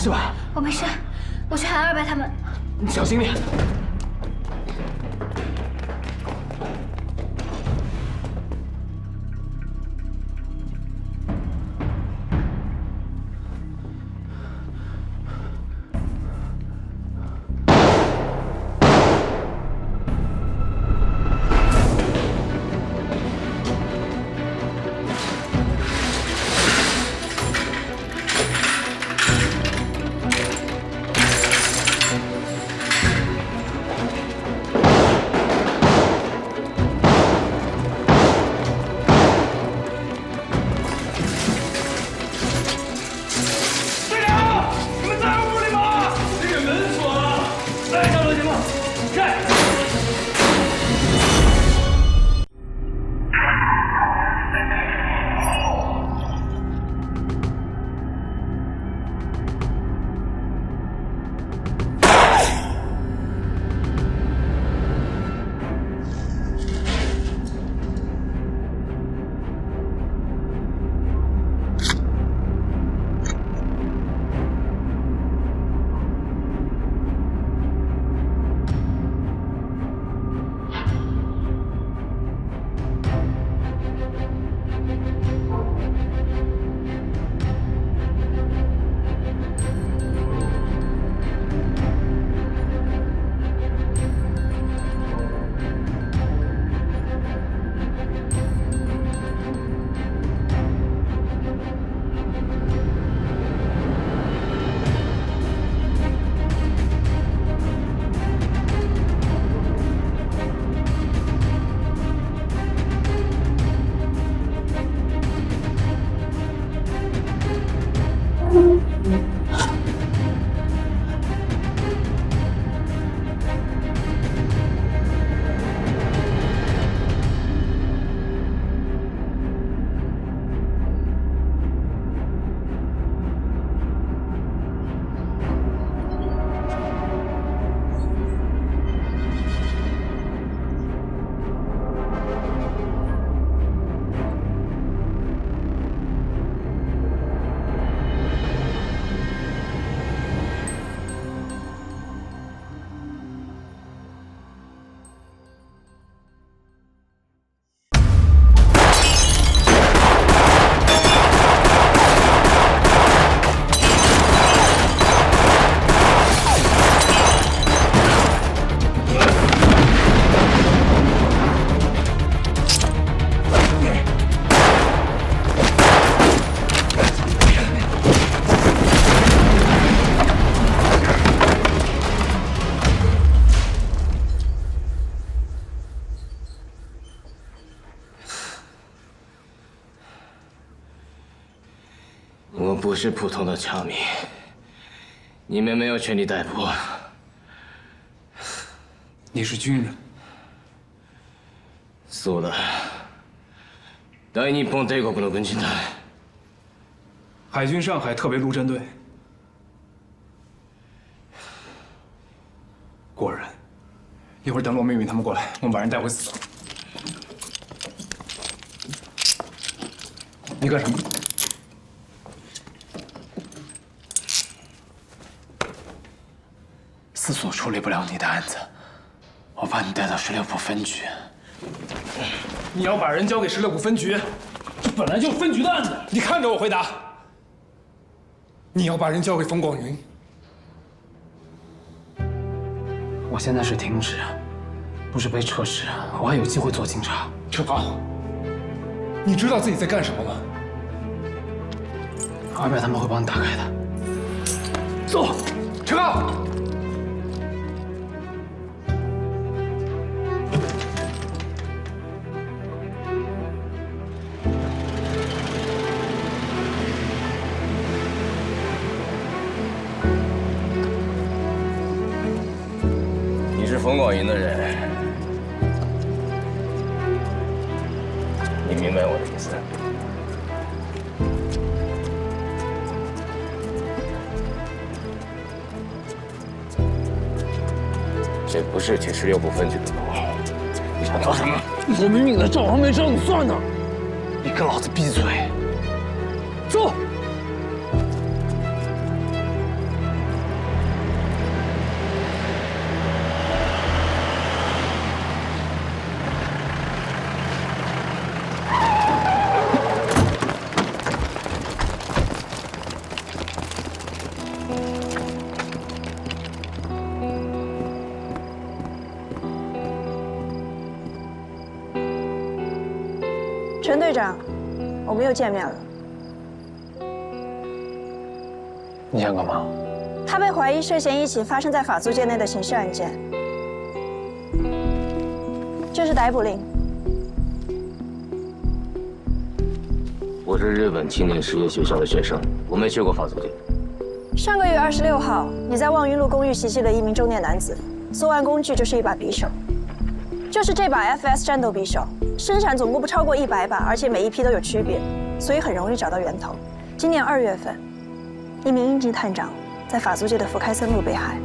事吧？我没事，我去喊二伯他们。你小心点。 我不是普通的侨民，你们没有权利逮捕。你是军人。そうだ。大日本帝国の軍人だ。海军上海特别陆战队。果然，一会儿等罗明宇他们过来，我们把人带回死所。你干什么？ 司所处理不了你的案子，我把你带到16部分局。你要把人交给16部分局，这本来就是分局的案子。你看着我回答。你要把人交给冯广云。我现在是停职，不是被撤职，我还有机会做警察。车高，你知道自己在干什么吗？二伯他们会帮你打开的。走，车高。 你是冯广云的人，你明白我的意思？这不是去16部分局的路，你想做什么？我明明在赵黄梅找你算呢！你给老子闭嘴！走！陈队长，我们又见面了。你想干嘛？他被怀疑涉嫌一起发生在法租界内的刑事案件，这是逮捕令。我是日本青年实业学校的学生，我没去过法租界。上个月26号，你在望云路公寓袭击了一名中年男子，作案工具就是一把匕首，就是这把 FS 战斗匕首，生产总共不超过100把，而且每一批都有区别，所以很容易找到源头。今年2月份，一名英籍探长在法租界的福开森路被害，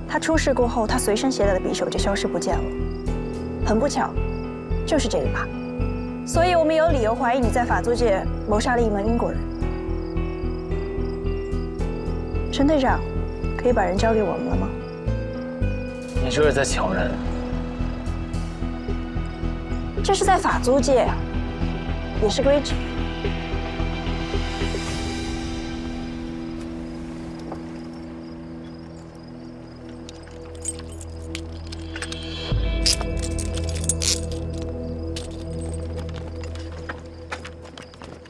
他出事过后，他随身携带的匕首就消失不见了。很不巧，就是这一把，所以我们有理由怀疑你在法租界谋杀了一名英国人。陈队长，可以把人交给我们了吗？你这是在抢人？这是在法租界啊，也是规矩。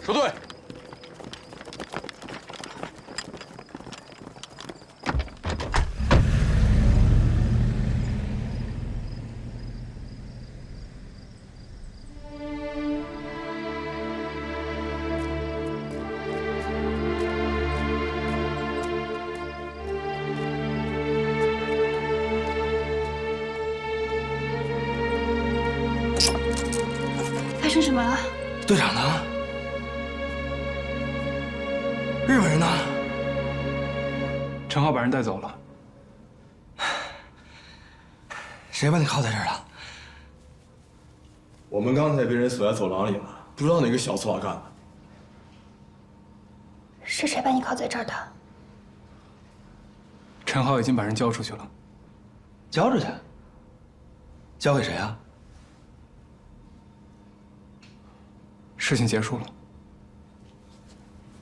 收队。发生什么了？队长呢？日本人呢？陈浩把人带走了。谁把你铐在这儿了？我们刚才被人锁在走廊里了，不知道哪个小错干的。是谁把你铐在这儿的？陈浩已经把人交出去了。交出去？交给谁啊？事情结束了，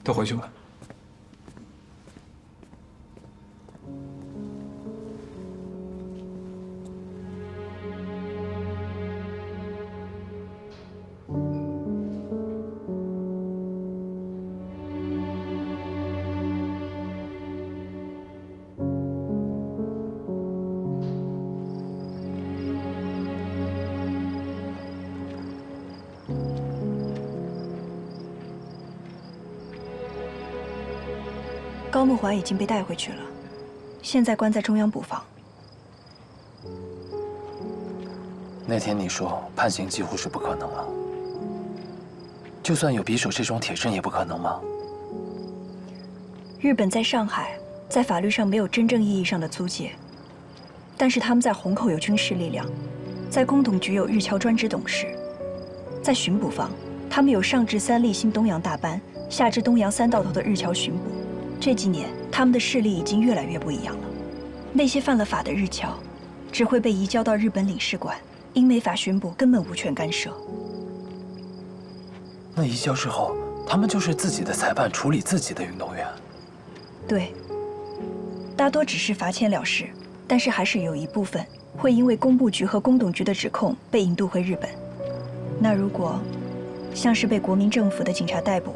都回去吧。高木怀已经被带回去了，现在关在中央捕房。那天你说判刑几乎是不可能了，就算有匕首这种铁证也不可能吗？日本在上海，在法律上没有真正意义上的租界，但是他们在虹口有军事力量，在工董局有日侨专职董事，在巡捕房，他们有上至三立新东洋大班，下至东洋三道头的日侨巡捕。这几年，他们的势力已经越来越不一样了。那些犯了法的日侨，只会被移交到日本领事馆，英美法巡捕根本无权干涉。那移交之后，他们就是自己的裁判，处理自己的运动员。对，大多只是罚钱了事，但是还是有一部分会因为工部局和工董局的指控被引渡回日本。那如果像是被国民政府的警察逮捕，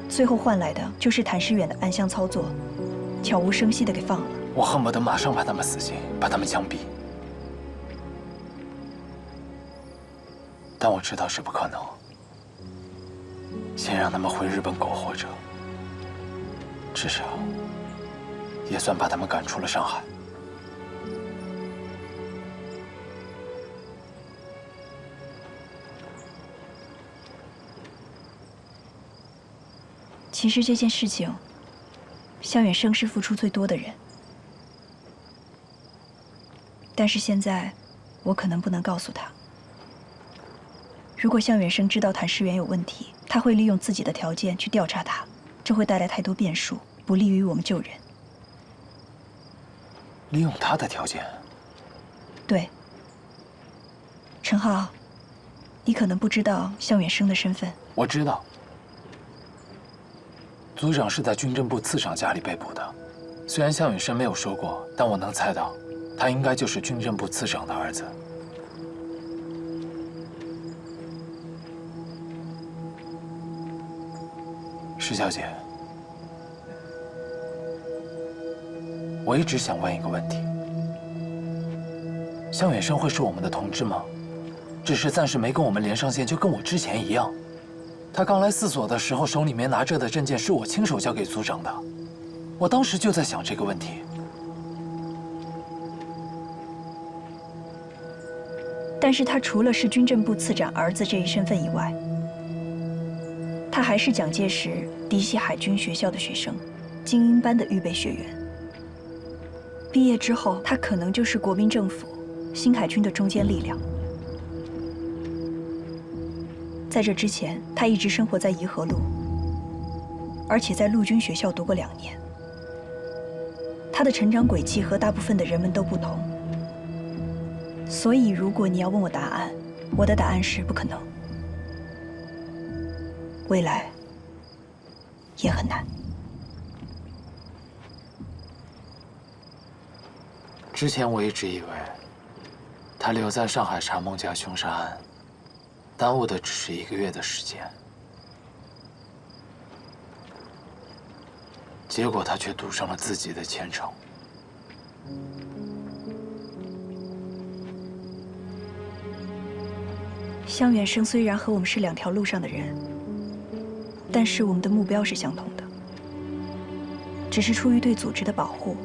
最后换来的就是谭世远的暗箱操作，悄无声息地给放了。我恨不得马上把他们死刑，把他们枪毙。但我知道是不可能。先让他们回日本苟活着，至少也算把他们赶出了上海。其实这件事情，向远生是付出最多的人，但是现在我可能不能告诉他。如果向远生知道谭世元有问题，他会利用自己的条件去调查他，这会带来太多变数，不利于我们救人。利用他的条件？对。陈浩，你可能不知道向远生的身份。我知道。组长是在军政部次长家里被捕的，虽然向远生没有说过，但我能猜到，他应该就是军政部次长的儿子。石小姐，我一直想问一个问题：向远生会是我们的同志吗？只是暂时没跟我们连上线，就跟我之前一样。他刚来4所的时候，手里面拿着的证件是我亲手交给组长的。我当时就在想这个问题。但是他除了是军政部次长儿子这一身份以外，他还是蒋介石嫡系海军学校的学生，精英班的预备学员。毕业之后，他可能就是国民政府新海军的中坚力量。在这之前，他一直生活在颐和路，而且在陆军学校读过2年。他的成长轨迹和大部分的人们都不同，所以如果你要问我答案，我的答案是不可能。未来也很难。之前我一直以为，他留在上海查孟家凶杀案，耽误的只是1个月的时间，结果他却赌上了自己的前程。向远生虽然和我们是2条路上的人，但是我们的目标是相同的，只是出于对组织的保护，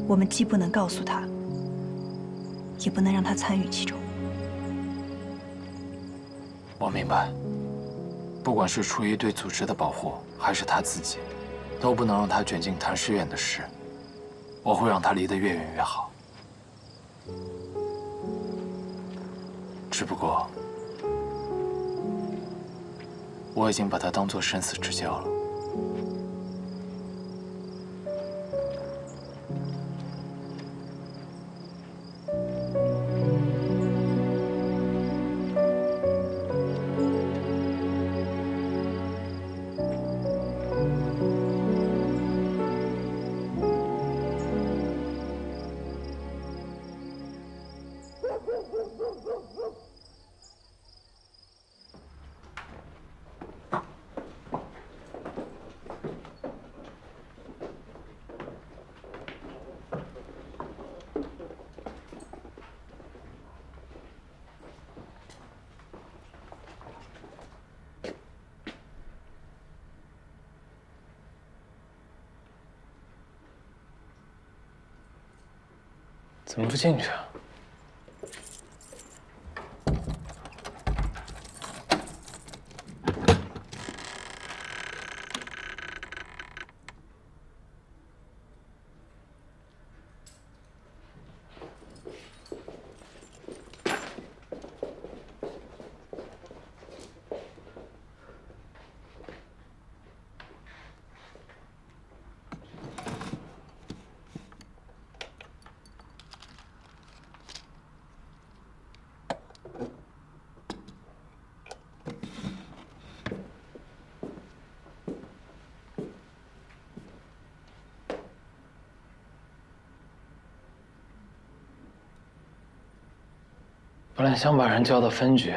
我们既不能告诉他，也不能让他参与其中。我明白，不管是出于对组织的保护，还是他自己，都不能让他卷进谭世远的事。我会让他离得越远越好。只不过，我已经把他当作生死之交了。怎么不进去啊？本来想把人叫到分局，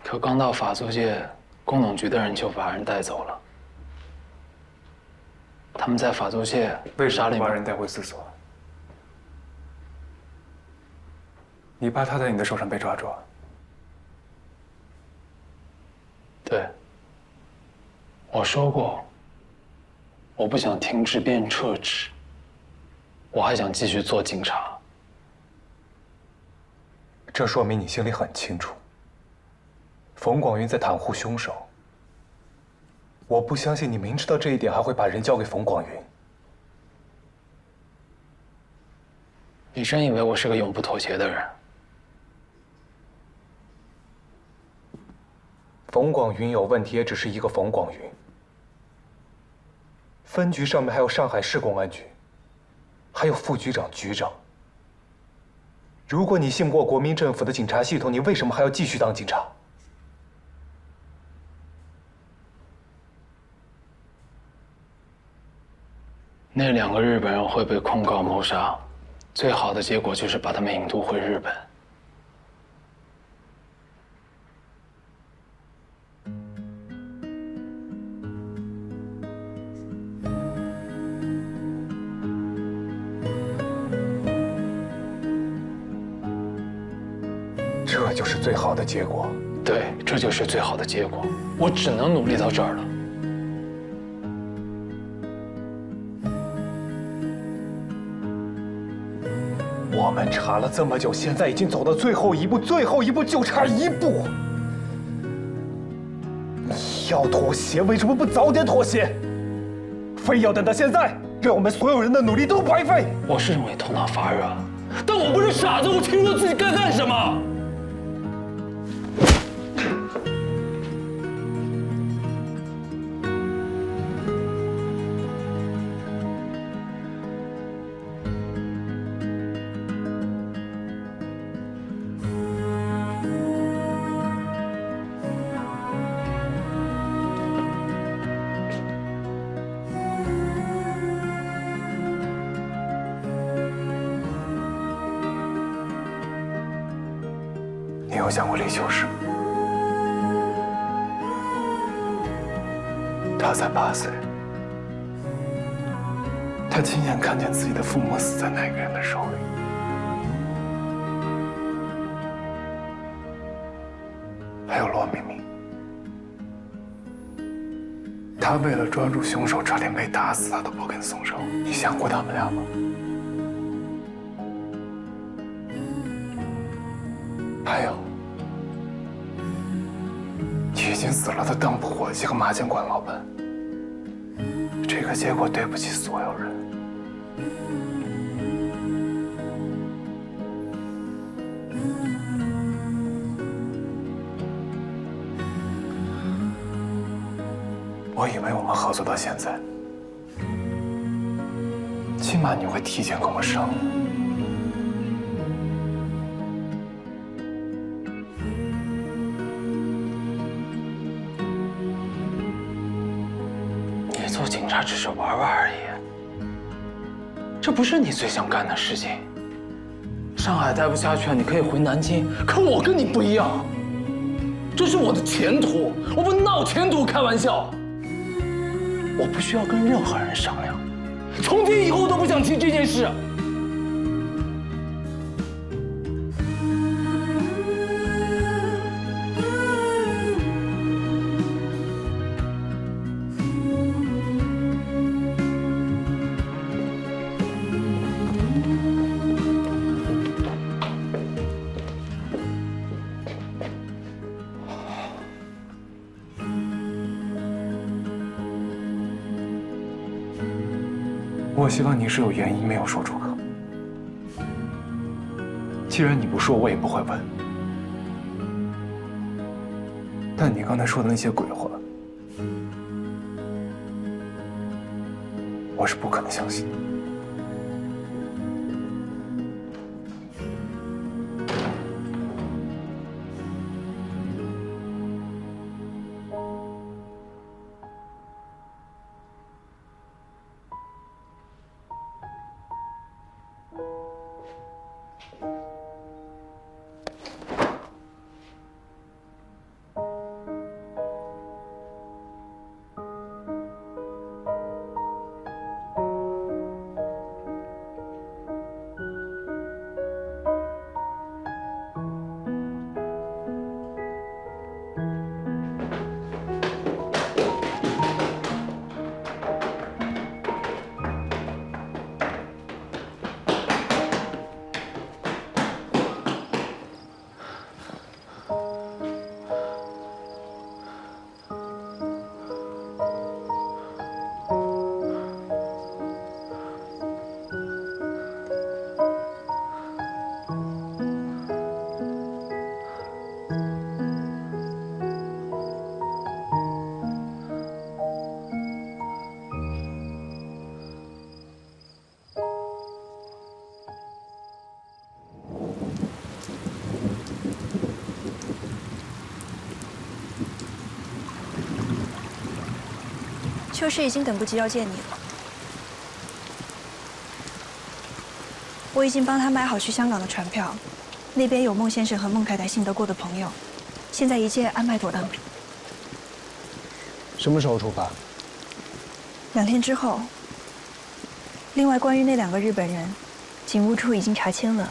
可刚到法租界，工农局的人就把人带走了。他们在法租界为什么把人带回4所？你怕他在你的手上被抓住？对，我说过，我不想停滞变撤职，我还想继续做警察。这说明你心里很清楚，冯广云在袒护凶手。我不相信你明知道这一点还会把人交给冯广云。你真以为我是个永不妥协的人？冯广云有问题，也只是一个冯广云。分局上面还有上海市公安局，还有副局长、局长。如果你信不过国民政府的警察系统，你为什么还要继续当警察？那2个日本人会被控告谋杀，最好的结果就是把他们引渡回日本。就是最好的结果。对，这就是最好的结果。我只能努力到这儿了。我们查了这么久，现在已经走到最后一步，最后一步就差一步。你要妥协，为什么不早点妥协？非要等到现在，让我们所有人的努力都白费？我是认为头脑发热，但我不是傻子，我清楚自己该干什么。你有想过李秋实？他才8岁，他亲眼看见自己的父母死在那个人的手里。还有罗明明，他为了抓住凶手，差点被打死，他都不肯松手。你想过他们俩吗？还有，已经死了的当铺伙计和麻将馆老板，这个结果对不起所有人。我以为我们合作到现在，起码你会提前跟我商量。你做警察只是玩玩而已，这不是你最想干的事情。上海待不下去了，你可以回南京，可我跟你不一样，这是我的前途，我不闹前途开玩笑。我不需要跟任何人商量，从今以后都不想提这件事。我希望你是有原因没有说出口。既然你不说，我也不会问。但你刚才说的那些鬼话，我是不可能相信的。秋实已经等不及要见你了。我已经帮他买好去香港的船票，那边有孟先生和孟太太信得过的朋友，现在一切安排妥当。什么时候出发2天之后。另外，关于那2个日本人，警务处已经查清了，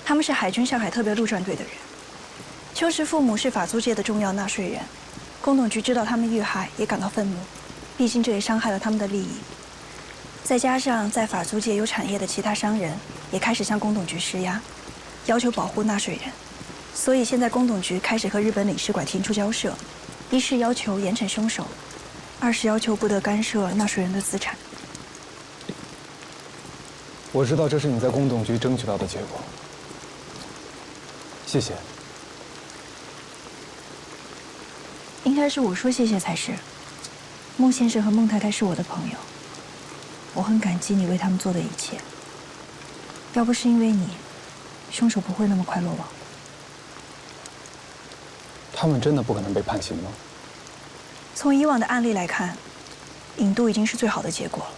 他们是海军上海特别陆战队的人，邱氏父母是法租界的重要纳税人，公董局知道他们遇害，也感到愤怒，毕竟这也伤害了他们的利益。再加上在法租界有产业的其他商人也开始向公董局施压，要求保护纳税人，所以现在公董局开始和日本领事馆提出交涉，一是要求严惩凶手，二是要求不得干涉纳税人的资产。我知道这是你在公董局争取到的结果，谢谢。应该是我说谢谢才是。孟先生和孟太太是我的朋友，我很感激你为他们做的一切。要不是因为你，凶手不会那么快落网。他们真的不可能被判刑吗？从以往的案例来看，引渡已经是最好的结果了。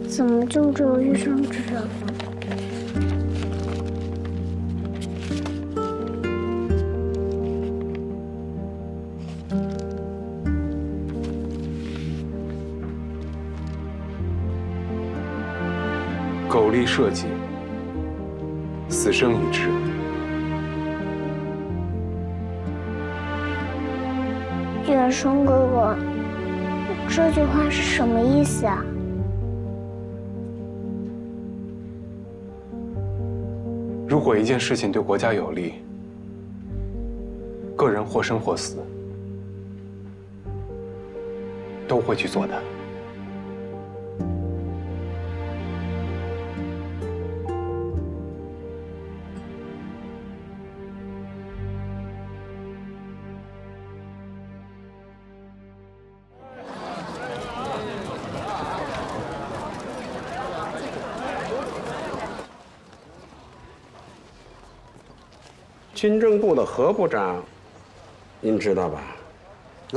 怎么就只有医生知道？狗力设计，死生已至。远生哥哥，这句话是什么意思啊？如果一件事情对国家有利，个人或生或死，都会去做的。军政部的何部长，您知道吧？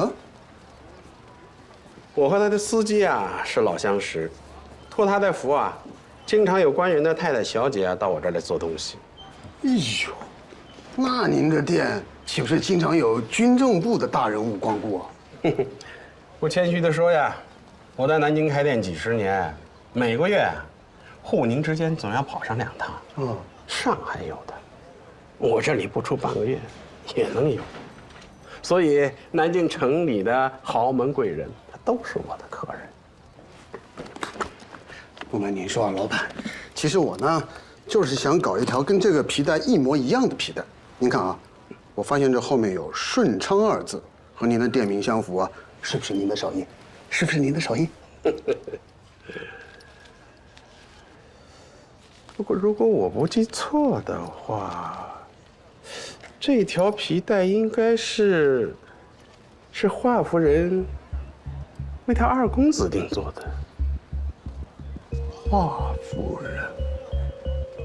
啊，我和他的司机啊是老相识，托他的福啊，经常有官员的太太小姐啊到我这儿来做东西。哎呦，那您的店岂不是经常有军政部的大人物光顾啊？不谦虚地说呀，我在南京开店几十年，每个月沪宁之间总要跑上2趟。嗯，上海有的，我这里不出半个月也能有。所以南京城里的豪门贵人，他都是我的客人。不瞒您说啊，老板，其实我呢，就是想搞一条跟这个皮带一模一样的皮带。您看啊，我发现这后面有“顺昌”2字，和您的店名相符啊，是不是您的手艺？是不是您的手艺？不过，如果我不记错的话，这条皮带应该是华夫人为他2公子定做的。华夫人，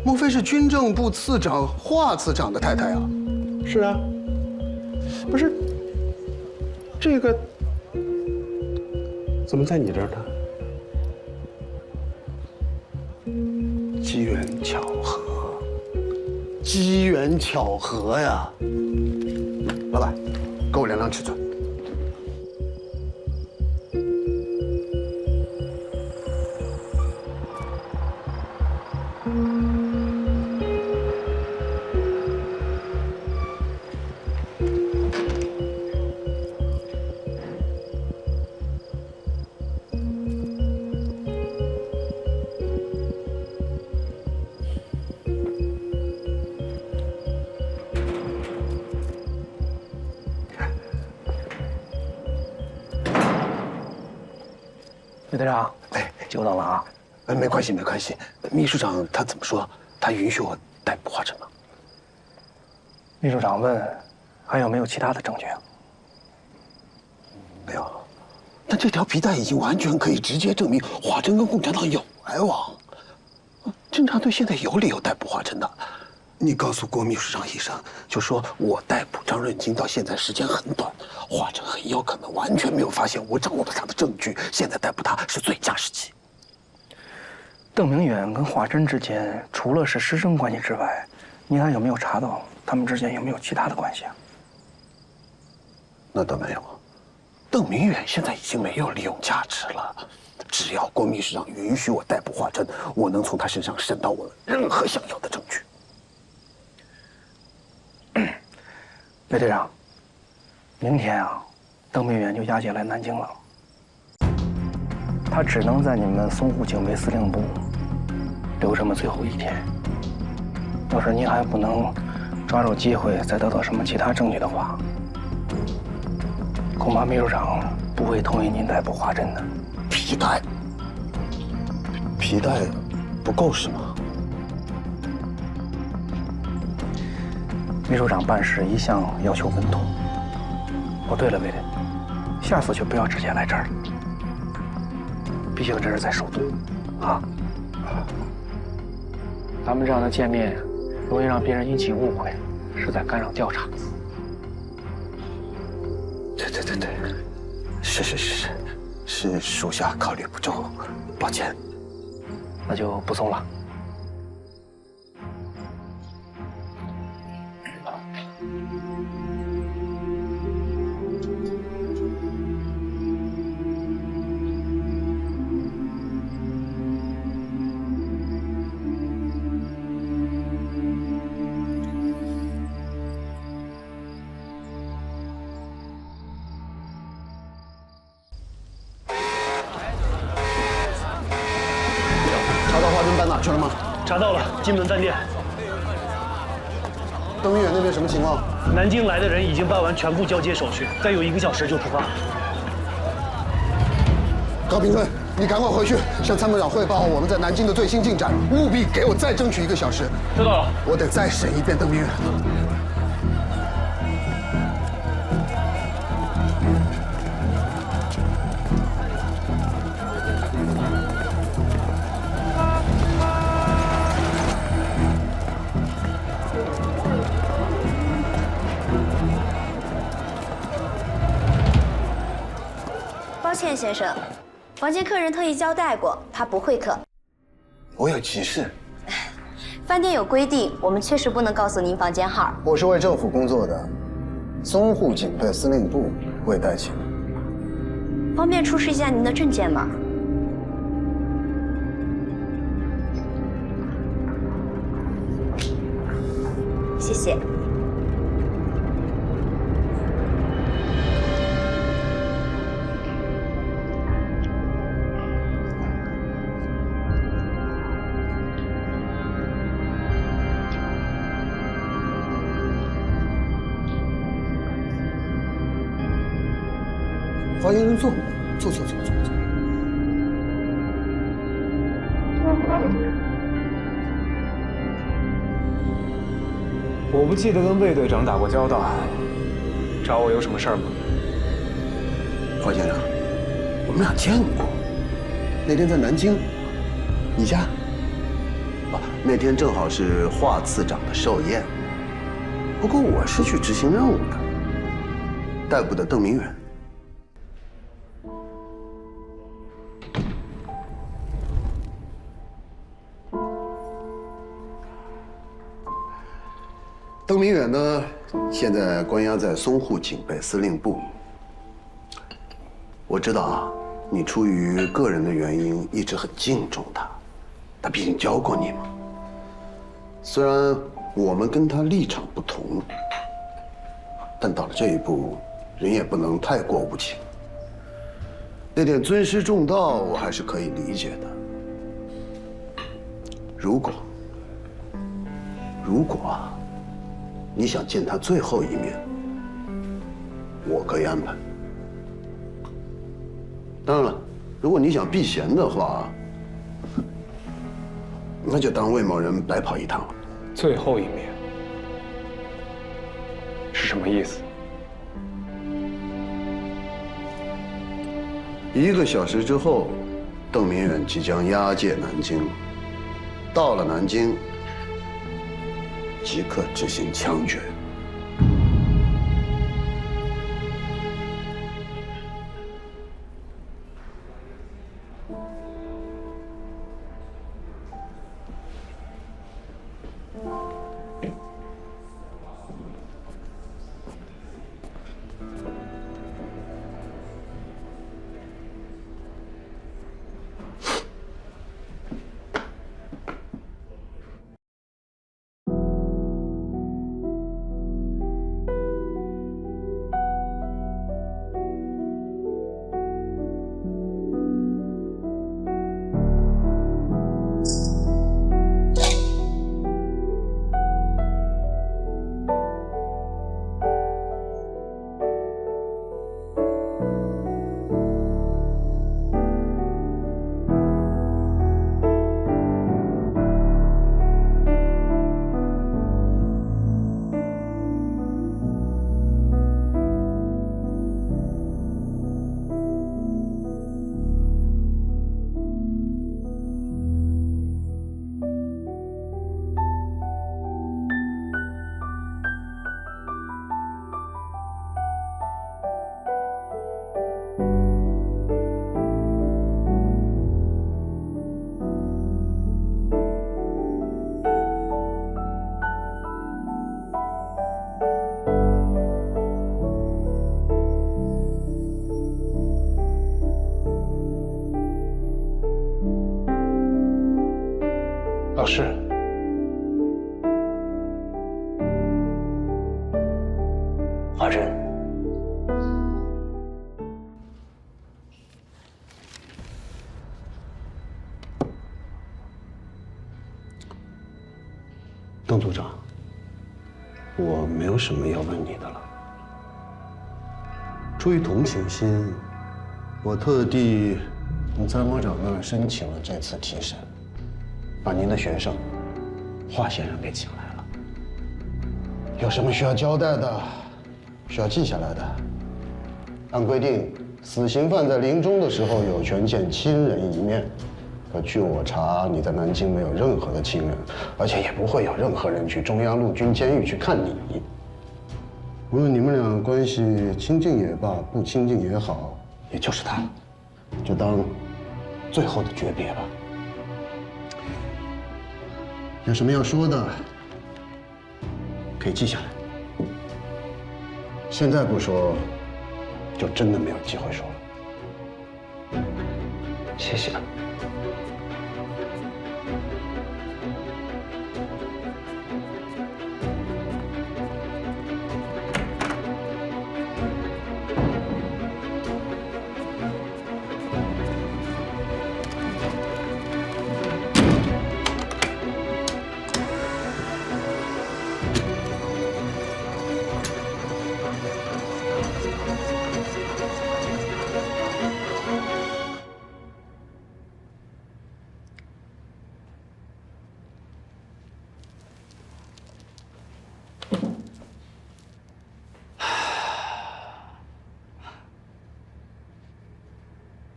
莫非是军政部次长华次长的太太啊？是啊，不是这个怎么在你这儿呢？机缘巧合呀！老板，给我2辆尺寸。李队长，久等了啊！没关系，没关系。秘书长他怎么说？他允许我逮捕华晨吗？秘书长问，还有没有其他的证据？没有。但这条皮带已经完全可以直接证明华晨跟共产党有来往。侦查队现在有理由逮捕华晨的。你告诉郭秘书长一声，就说我逮捕张润金到现在时间很短，华晨很有可能完全没有发现我掌握了他的证据，现在逮捕他是最佳时机。邓明远跟华珍之间除了是师生关系之外，您还有没有查到他们之间有没有其他的关系啊？那倒没有。邓明远现在已经没有利用价值了，只要郭秘书长允许我逮捕华珍，我能从他身上审到我任何想要的证据。魏队长，明天啊，邓明远就押解来南京了。他只能在你们淞沪警备司令部留这么最后1天。要是您还不能抓住机会再得到什么其他证据的话，恐怕秘书长不会同意您逮捕华珍的。皮带不够是吗？秘书长办事一向要求稳妥。哦，对了，魏队，下次就不要直接来这儿了，毕竟这是在首都，啊。咱们这样的见面，容易让别人引起误会，是在干扰调查。对，是属下考虑不周，抱歉。那就不送了。查到华珍搬哪去了吗？查到了，金门饭店。邓明远那边什么情况？南京来的人已经办完全部交接手续，再有1个小时就出发。高平顺，你赶快回去向参谋长汇报我们在南京的最新进展，务必给我再争取1个小时。知道了。我得再审一遍邓明远。抱歉，先生，房间客人特意交代过，他不会客。我有急事。饭店有规定，我们确实不能告诉您房间号。我是为政府工作的，淞沪警备司令部未待请。方便出示一下您的证件吗？谢谢。欢迎坐。我不记得跟魏队长打过交道，找我有什么事儿吗？华先生，我们俩见过，那天在南京，你家？那天正好是华次长的寿宴。不过我是去执行任务的，逮捕的邓明远。邓明远呢，现在关押在淞沪警备司令部。我知道啊，你出于个人的原因一直很敬重他，他毕竟教过你嘛。虽然我们跟他立场不同，但到了这一步，人也不能太过无情。那点尊师重道，我还是可以理解的。如果啊，你想见他最后一面，我可以安排。当然了，如果你想避嫌的话，那就当魏某人白跑一趟了。最后一面是什么意思？1个小时之后，邓明远即将押解南京。到了南京，即刻执行枪决。老师，华珍，邓组长，我没有什么要问你的了。出于同情心，我特地从参谋长那儿申请了这次提审。把您的学生华先生给请来了。有什么需要交代的，需要记下来的？按规定，死刑犯在临终的时候有权见亲人一面。可据我查，你在南京没有任何的亲人，而且也不会有任何人去中央陆军监狱去看你。无论你们俩关系亲近也罢，不亲近也好，也就是他，就当最后的诀别吧。有什么要说的，可以记下来。现在不说，就真的没有机会说了。谢谢。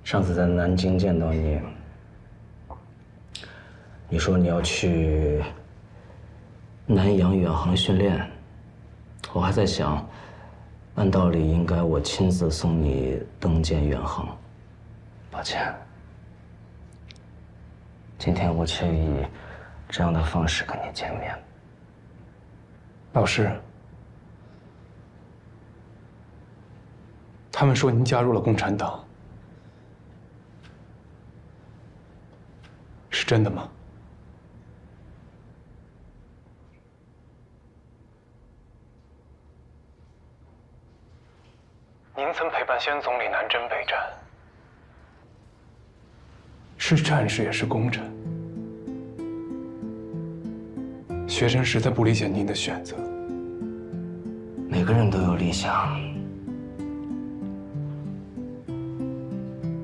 上次在南京见到你，你说你要去南洋远航训练，我还在想，按道理应该我亲自送你登舰远航。抱歉，今天我却以这样的方式跟你见面。老师，他们说您加入了共产党，是真的吗？您曾陪伴先总理南征北战，是战士也是功臣。学生实在不理解您的选择。每个人都有理想，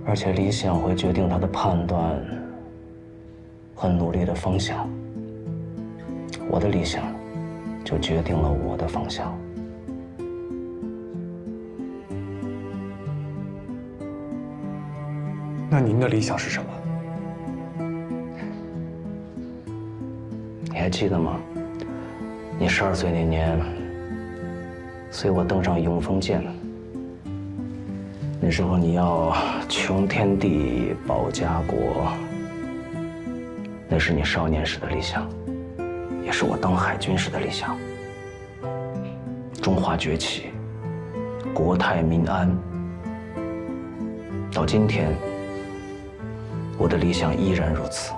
而且理想会决定他的判断和努力的方向。我的理想就决定了我的方向。那您的理想是什么？你还记得吗？你12岁那年，随我登上永丰舰。那时候你要穷天地，保家国，那是你少年时的理想，也是我当海军时的理想。中华崛起，国泰民安。到今天，我的理想依然如此。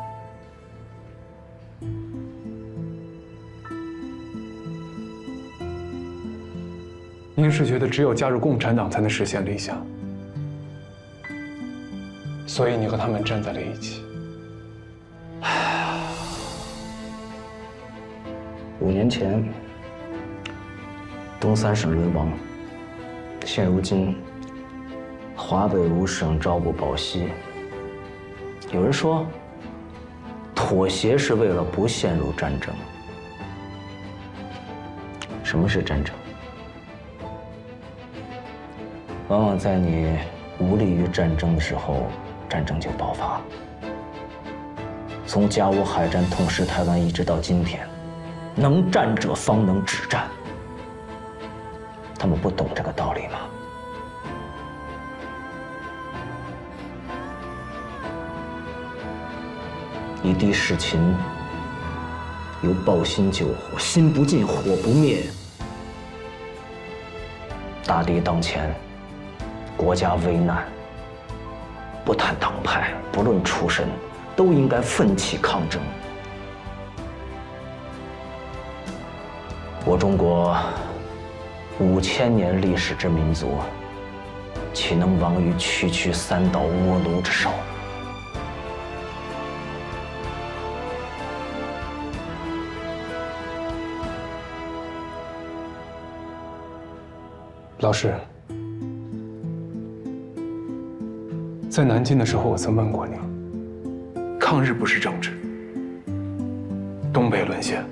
您是觉得只有加入共产党才能实现理想，所以你和他们站在了一起。5年前，东三省沦亡，现如今，华北5省朝不保夕。有人说，妥协是为了不陷入战争。什么是战争？往往在你无力于战争的时候，战争就爆发。从甲午海战痛失台湾一直到今天，能战者方能止战。他们不懂这个道理吗？一滴是勤，由抱薪救火，心不尽，火不灭。大敌当前，国家危难，不谈党派，不论出身，都应该奋起抗争。我中国5000年历史之民族，岂能亡于区区3岛倭奴之手？老师，在南京的时候，我曾问过你，抗日不是政治。东北沦陷，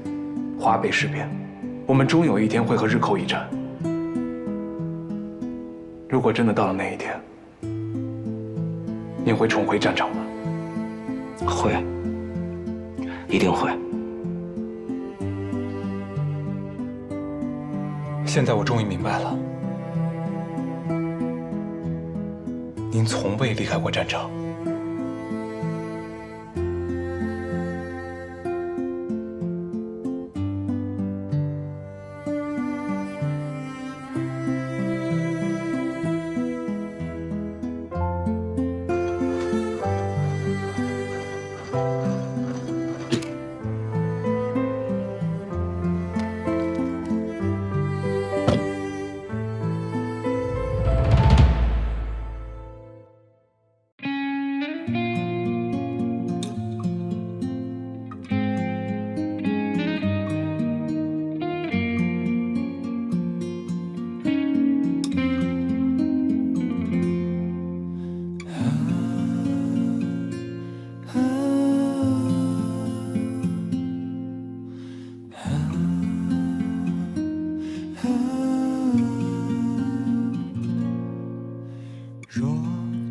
华北事变，我们终有一天会和日寇一战。如果真的到了那一天，您会重回战场吗？会，一定会。现在我终于明白了。您从未离开过战场。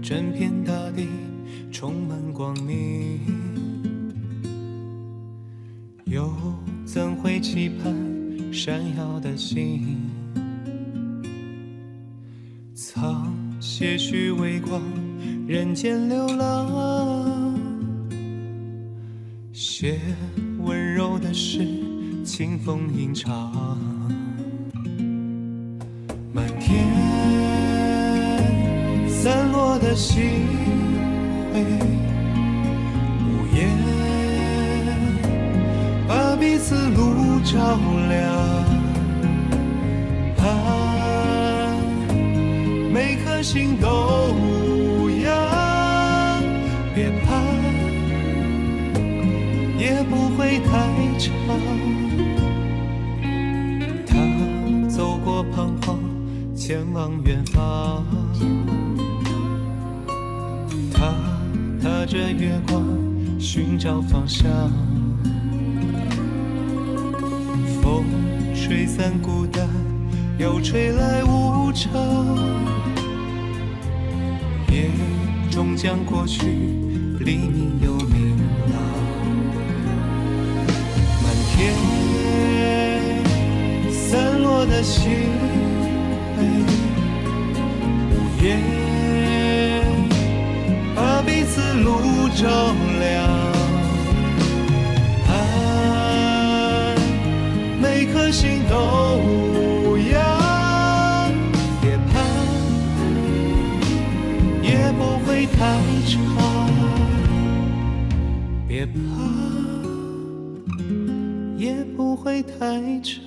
整片大地充满光明，又怎会期盼闪耀的星？藏些许微光，人间流浪，写温柔的诗，清风吟唱。满天散落的星辉，无言把彼此路照亮。每颗心都无恙，别怕，也不会太长。他走过彷徨，前往远方。他踏着月光，寻找方向。风吹散孤单，又吹来无常。夜终将过去，黎明又明朗。满天散落的星辉，无言把彼此路照亮。爱每颗心都无恙，别怕，也不会太长，别怕，也不会太长。